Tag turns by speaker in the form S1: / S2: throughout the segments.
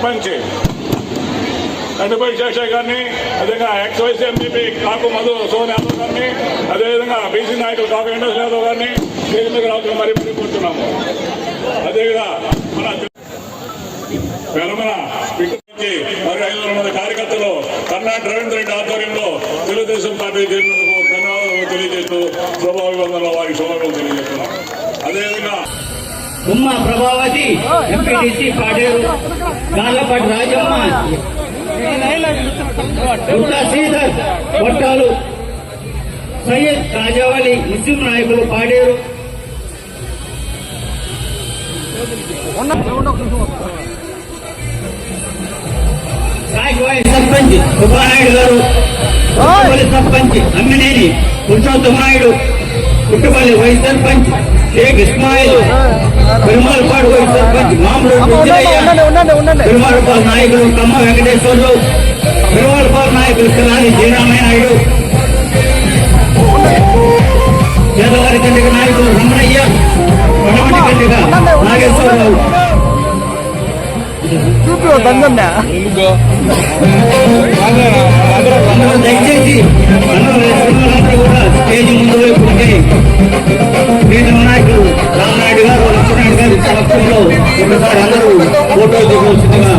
S1: సర్పంచ్ కంటిపల్లి శేషయ్య గారిని, అదేవిధంగా ఎక్స్వైసీ ఎంపీపీ కాకు మధు సోన్ యాదవ్ గారిని, అదేవిధంగా బీసీ నాయకులు కాకు వెంకటేశ్వర యాదవ్ గారిని స్టేజ్ మీద రావాల్సిన మరీ కోరుతున్నాము. అదేవిధంగా మన వెలమల మరియు 500 మంది కార్యకర్తలు కర్ణాటక రవీంద్ర రెడ్డి ఆధ్వర్యంలో తెలుగుదేశం పార్టీ చేరినందుకు ధన్యవాదాలు తెలియజేస్తూ శుభాభివందనలు వారికి శుభాభివందనలు తెలియజేస్తున్నాం. అదేవిధంగా
S2: ఉమ్మా ప్రభావతి ఎంపీటీసీ పాడేరు గాలపాటి రాజమ్మ శ్రీధర్ కొట్టాలు సయ్యద్ రాజావళి ముస్లిం నాయకులు పాడేరు సర్పంచ్ సుబ్బానాయుడు గారు, సర్పంచ్ అమ్మినేని పురుషోత్తమాయుడు, పుట్టుపల్లి వైస్ సర్పంచ్ షేక్ ఇస్మాయిల్, పెరుమాలపాడు వైస్ సర్పంచ్ మామూలు పెరుమాలపాడు నాయకులు కమ్మ వెంకటేశ్వర్లు, పెరుమాలపాడు నాయకులు కలాని శ్రీరామయ్య నాయుడు, పేదవారి కంటిక నాయకులు రమణయ్య, వనమటి కంటిక నాగేశ్వరరావు. దయచేసి కూడా స్టేజ్ ముందు వైపు కేంద్ర నాయకులు రామనాయుడు గారు, లక్ష్మణాయుడు గారి సమక్షంలో ఒకసారి అందరూ ఫోటో దిగవలసిందిగా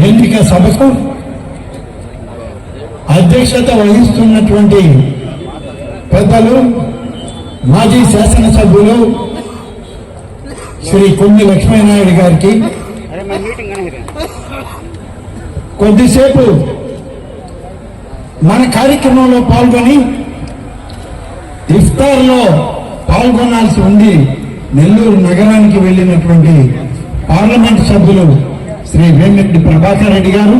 S3: ఎన్నిక సభకు అధ్యక్షత వహిస్తున్నటువంటి పెద్దలు మాజీ శాసనసభ్యులు శ్రీ కొమ్మి లక్ష్మీనాయుడు గారికి కొద్దిసేపు మన కార్యక్రమంలో పాల్గొని ఇఫ్తార్లో పాల్గొనాల్సి ఉంది నెల్లూరు నగరానికి వెళ్లినటువంటి పార్లమెంట్ సభ్యులు శ్రీ వేమిరెడ్డి ప్రభాకర్ రెడ్డి గారు,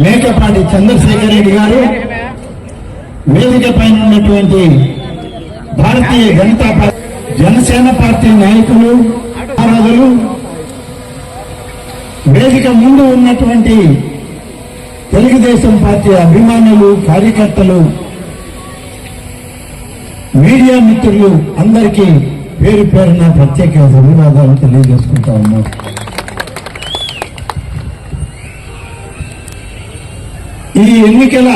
S3: మేకపాటి చంద్రశేఖర్ రెడ్డి గారు, వేదిక పైన ఉన్నటువంటి భారతీయ జనతా పార్టీ జనసేన పార్టీ నాయకులు, ఆరాధులు, వేదిక ముందు ఉన్నటువంటి తెలుగుదేశం పార్టీ అభిమానులు, కార్యకర్తలు, మీడియా మిత్రులు అందరికీ పేరు పేరున ప్రత్యేక ధన్యవాదాలు తెలియజేసుకుంటా ఉన్నాం. ఈ ఎన్నికల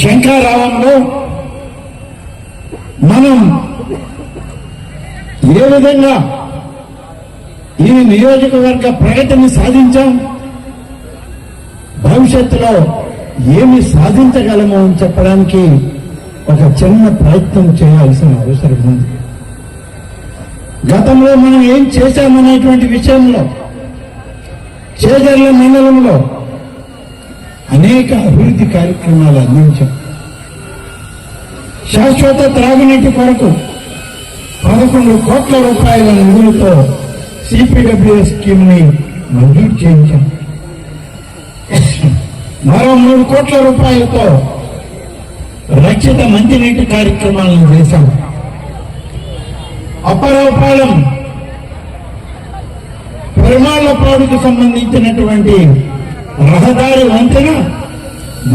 S3: శంఖారావంలో మనం ఏ విధంగా ఈ నియోజకవర్గ ప్రగతిని సాధించాం, భవిష్యత్తులో ఏమి సాధించగలమో అని చెప్పడానికి ఒక చిన్న ప్రయత్నం చేయాల్సిన అవసరం ఉంది. గతంలో మనం ఏం చేశామనేటువంటి విషయంలో చేజర్ల మండలంలో అనేక అభివృద్ధి కార్యక్రమాలు అందించాం. శాశ్వత త్రాగునీటి కొరకు 11 కోట్ల రూపాయల నిధులతో సిపిడబ్ల్యూఎస్ స్కీమ్ ని మంజూరు చేయించాం. మరో 3 కోట్ల రూపాయలతో రక్షిత మంచినీటి కార్యక్రమాలను చేశాం. అప్పరావుపాలెం పెరుమాళ్లపాడుకు సంబంధించినటువంటి రహదారి వంతెన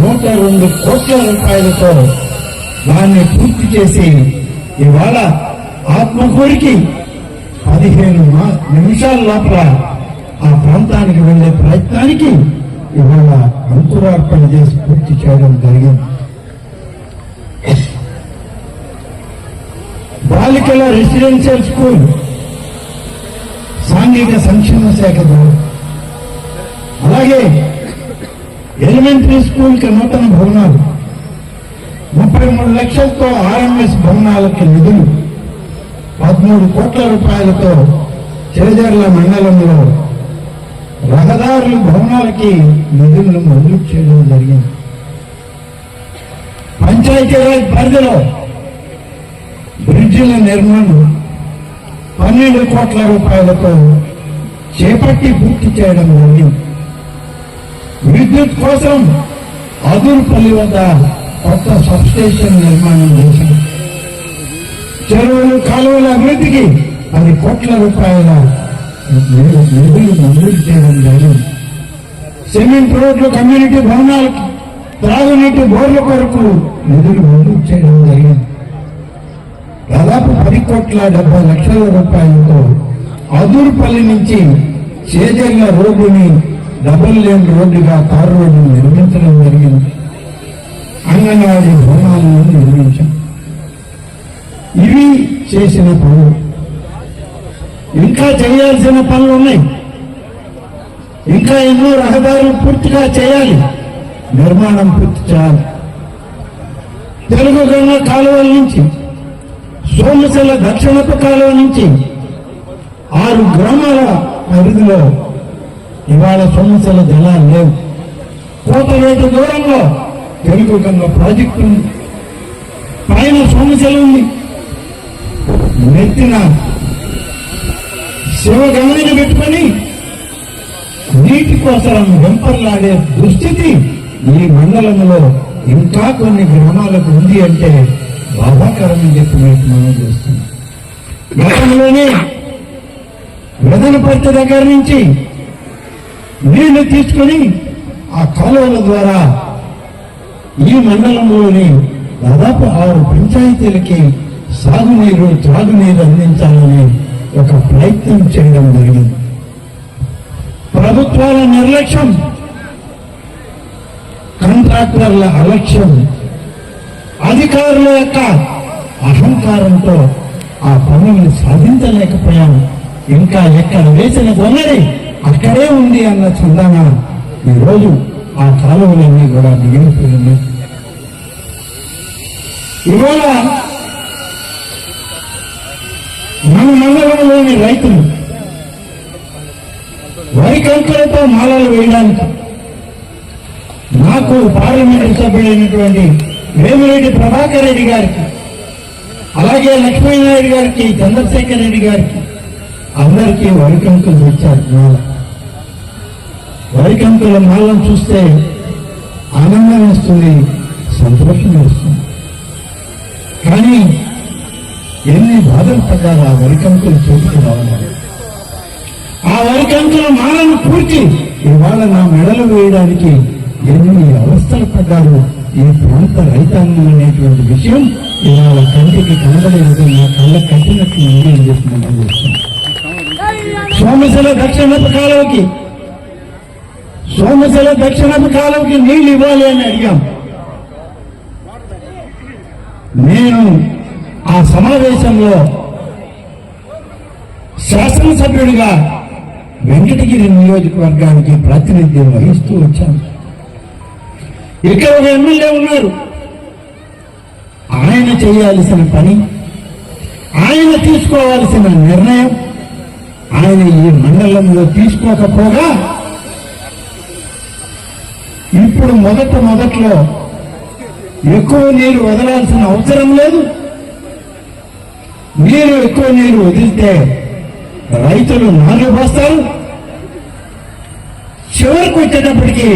S3: 102 కోట్ల రూపాయలతో దాన్ని పూర్తి చేసి ఇవాళ ఆత్మకూరికి 15 నిమిషాల లోపల ఆ ప్రాంతానికి వెళ్లే ప్రయత్నానికి ఇవాళ అంకురార్పణ చేసి పూర్తి చేయడం జరిగింది. బాలికల రెసిడెన్షియల్ స్కూల్ సాంఘిక సంక్షేమ శాఖ ద్వారా, అలాగే ఎలిమెంటరీ స్కూల్ కి నూతన భవనాలు 33 లక్షలతో ఆర్ఎంఎస్ భవనాలకి నిధులు 13 కోట్ల రూపాయలతో చేజర్ల మండలంలో రహదారుల భవనాలకి నిధులను మంజూరు చేయడం జరిగింది. పంచాయతీరాజ్ పరిధిలో బ్రిడ్జిల నిర్మాణం 12 కోట్ల రూపాయలతో చేపట్టి పూర్తి చేయడం జరిగింది. విద్యుత్ కోసం అదూరుపల్లి వద్ద కొత్త సబ్స్టేషన్ నిర్మాణం చేశారు. చెరువులు కాలువల అభివృద్ధికి 10 కోట్ల రూపాయల నిధులు మంజూరు చేయడం జరిగింది. సిమెంట్ రోడ్లు, కమ్యూనిటీ భవనాలకు, త్రాగునీటి బోర్ల కొరకు నిధులు మంజూరు చేయడం జరిగింది. దాదాపు 10,70,00,000 రూపాయలతో అదూరుపల్లి నుంచి చేజర్ల రోడ్డుని డబుల్ లేన్ రోడ్డుగా తారు రోడ్డు నిర్మించడం జరిగింది. అంగన్వాడీ భవనాలను నిర్మించాం. ఇవి చేసిన పనులు. ఇంకా చేయాల్సిన పనులు ఉన్నాయి. ఇంకా ఎన్నో రహదారులు పూర్తిగా చేయాలి, నిర్మాణం పూర్తి చేయాలి. తెలుగు గంగ కాలువల నుంచి, సోమశిల దక్షిణపు కాలువ నుంచి 6 గ్రామాల పరిధిలో ఇవాళ సోమశిల జలాలు లేవు. కోతవేటు దూరంలో తెలుగు గంగ ప్రాజెక్టు ఉంది. పైన సోమశిల ఉంది. నెత్తిన శివగంగని పెట్టుకొని నీటి కోసం వెంపర్లాడే దుస్థితి ఈ మండలంలో ఇంకా కొన్ని గ్రామాలకు ఉంది అంటే బాధాకరమని చెప్పి మనం చేస్తున్నాం. గతంలోనే వెదనపర్తి దగ్గర నుంచి నీళ్లు తీసుకుని ఆ కాలువల ద్వారా ఈ మండలంలోని దాదాపు 6 పంచాయతీలకి సాగునీరు, త్రాగునీరు అందించాలని ఒక ప్రయత్నం చేయడం జరిగింది. ప్రభుత్వాల నిర్లక్ష్యం, కాంట్రాక్టర్ల అలక్ష్యం, అధికారుల యొక్క అహంకారంతో ఆ పనులను సాధించలేకపోయాం. ఇంకా ఎక్కడ వేసిన గొంగడి అక్కడే ఉంది అన్న చందాన ఈరోజు ఆ కాలువలన్నీ కూడా మిగిలిపోయింది. ఇవాళ మన మండలంలోని రైతులు వరి కంకులతో మాలలు వేయడానికి నాకు పార్లమెంటు సభ్యుడైనటువంటి వేమిరెడ్డి ప్రభాకర్ రెడ్డి గారికి, అలాగే లక్ష్మీనాయుడు గారికి, చంద్రశేఖర్ రెడ్డి గారికి అందరికీ వరి కంకులు తెచ్చారు. మాల వరి కంకుల మాలను చూస్తే ఆనందం వస్తుంది, సంతోషం వస్తుంది. కానీ ఎన్ని బాధలు పడ్డారు ఆ వరి కంకులు చేతికి రావాలి. ఆ వరి కంకుల మాలను పూర్తి ఇవాళ నా మెడలు వేయడానికి ఎన్ని అవస్థలు పడ్డారు ఈ ప్రాంత రైతాంగం అనేటువంటి విషయం ఇవాళ కంటికి కనబడే విధంగా కళ్ళ కట్టినట్లు నిర్ణయం చేస్తున్నాం. సోమశిల దక్షిణపు కాలువకి నీళ్లు ఇవ్వాలి అని అడిగాం. నేను ఆ సమావేశంలో శాసనసభ్యుడిగా వెంకటగిరి నియోజకవర్గానికి ప్రాతినిధ్యం వహిస్తూ వచ్చాను. ఇక్కడ ఒక ఎమ్మెల్యే ఉన్నారు. ఆయన చేయాల్సిన పని, ఆయన తీసుకోవాల్సిన నిర్ణయం ఆయన ఈ మండలంలో తీసుకోకపోగా ఇప్పుడు మొదట్లో ఎక్కువ నీరు వదలాల్సిన అవసరం లేదు. ఎక్కువ నీరు వదిలితే రైతులు నాలుగు పోస్తారు. చివరికి వచ్చేటప్పటికి